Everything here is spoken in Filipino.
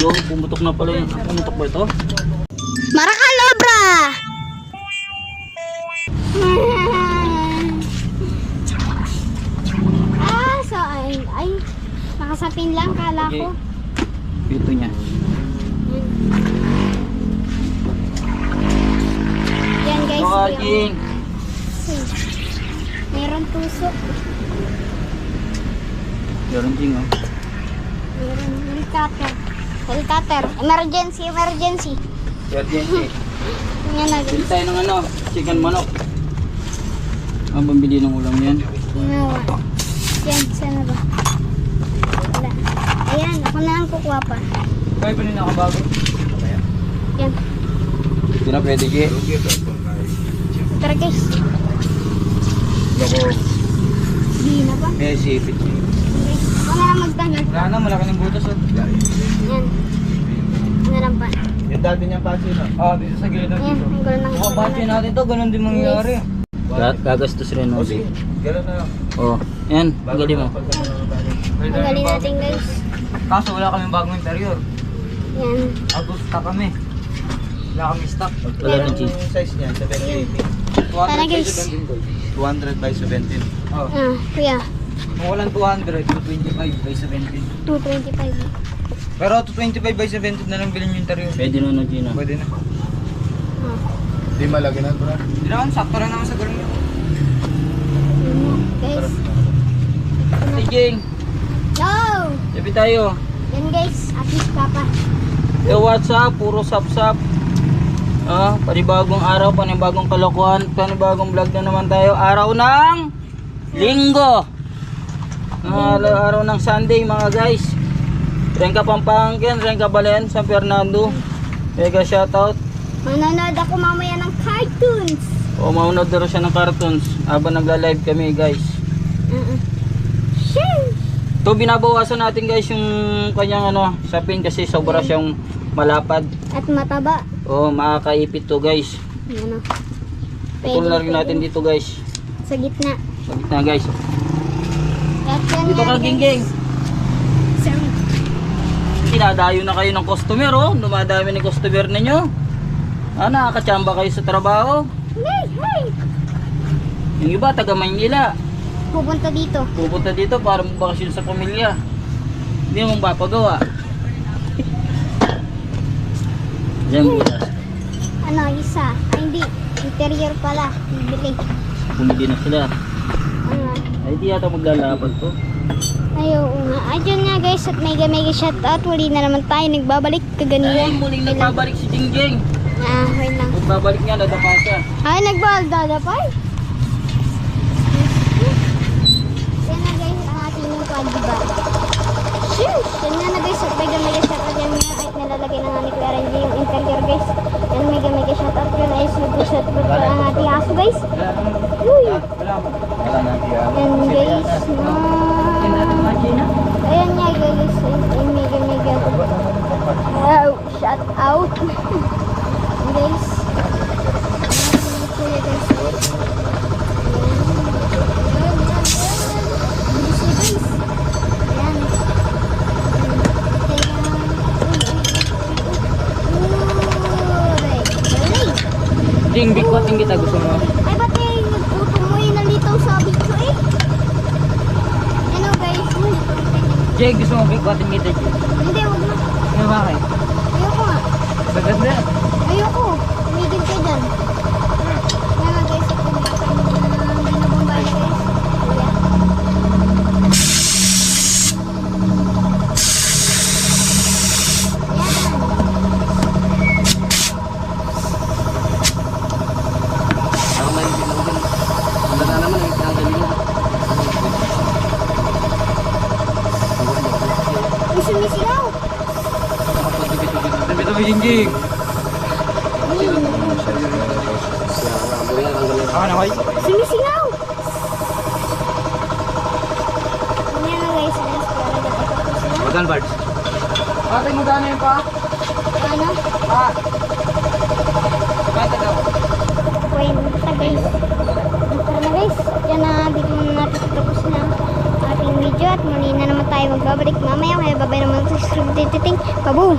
Yung pumutok na pala yung pumutok ba ito? Marakalobra! So ay, nakasapin lang kala ko. Ito niya. Yan guys. King. Meron tusok. Meron King oh. Meron helicopter. Helicopter. Emergency. Meron King. Yan na Bili guys. tayo ng ano, chicken manok. Ang pambili ng ulam yan. Ginawa. Yan, sana ba? Wala. Ayan, ako na lang kukuha pa. Kaya pa rin nakabago. Yan. Hindi na pwede G. Tara guys. Loko. Di na ba? May sipit. Okay. Ako na lang magtanong. Wala na, malaki ng butas oh. Yan. Ano lang pa? Yung dati niyang patio na. Ah, dito sa gilid Yan, dito. ang gulo ng Mga batch natin to, ganun din mangyayari. Gagastos rin O no. sige, gano'n na lang. Oh, yan, ang galing mo. Ang galing natin guys. Kaso wala kaming bagong interior. Yan. Agusta kami. Wala kami stock. Wala nang size niya, 70-80. Tara, guys. 200 by 17. Oh. Kuya. Kung walang 200, 225 by 17. 225. Pero 225 by 17 na lang bilhin yung interior. Pwede na no, Gina. Pwede na. Di malaki na, bro. Hindi naman, sakto lang naman sa gulong nyo. Guys. Tiging, No! sabi tayo. Yan guys. At least papa. Yo, what's up? Puro sap-sap. Panibagong araw, panibagong kalokohan, panibagong vlog na naman tayo. Araw ng Linggo. Araw ng Sunday mga guys. Renka Pampangkin, Renka Balen, San Fernando. Mega shoutout. Manonood ako mamaya ng cartoons. O maunod na rin siya ng cartoons habang nagla-live kami guys. Shoo! To binabawasan natin guys yung kanyang ano, sapin kasi sobra siyang malapad. At mataba. O makakaipit to guys. Yan o. Putol na rin natin dito guys. Sa gitna. Sa gitna guys. At yan Dito nga, ka guys. Gingging. Sa- Dinadayo na kayo ng customer oh. Dumadami ng customer ninyo. Nakakachamba kayo sa trabaho. Hey! Yung iba taga Maynila. Pupunta dito. Pupunta dito para magbakasyon sa pamilya. Hindi mong papagawa. Yan butas. Ano, isa. Ay, hindi. Interior pala. Bibili. Bumili na sila. Ano? Ay di yata maglalaban to. Ayaw nga. Ayun nga guys. At mega shoutout. Uli na naman tayo. Nagbabalik kaganina. Ay muling nagbabalik si Jingjing. Wait lang. Magbabalik nga, nadapa siya. Ay, nagbalda-dapay. Yan na guys, ang ating yung quadba. Shoot! Yan nga na guys, mega shoutout yan nga. Ay, nalalagay na nga ni Kuya Renji yung interior guys. Yan, mega shoutout yun. Ay, super shoutout pa ang ating aso guys. Uy! Wala na, tiyan. Yan guys. Ayan nga guys. Ay, mega. Wow! Shout out! Guys. Kuya guys. Jing, bigwating kita gusto mo. Ay, ba't nagputo mo yung nalitaw sa video eh? Ano guys? Jing, gusto mo bigwating kita Jing? Hindi, huwag na. Ano bakit? Ayoko nga. Sagad na. Ayoko. Tumigil ka dyan. Yan nga guys. Ito na binabumbay guys. Kuya. Ako may binugan. Wala na naman ang pinagaling mo. Ay, sumisigaw. Tabi-tabi Jingjing. Ako na koy. Sumisigaw. Yan nga guys. Guys, para dyan. Ito Madan Bards. Ate mo daan yun pa? ano? Kata daw. Kwenta guys. Tara na guys. Yan na. Dito muna natin tapos na ating video. video at muli na naman tayo magbabalik mamaya. Kaya babay naman sa subscribe titing. Kaboom!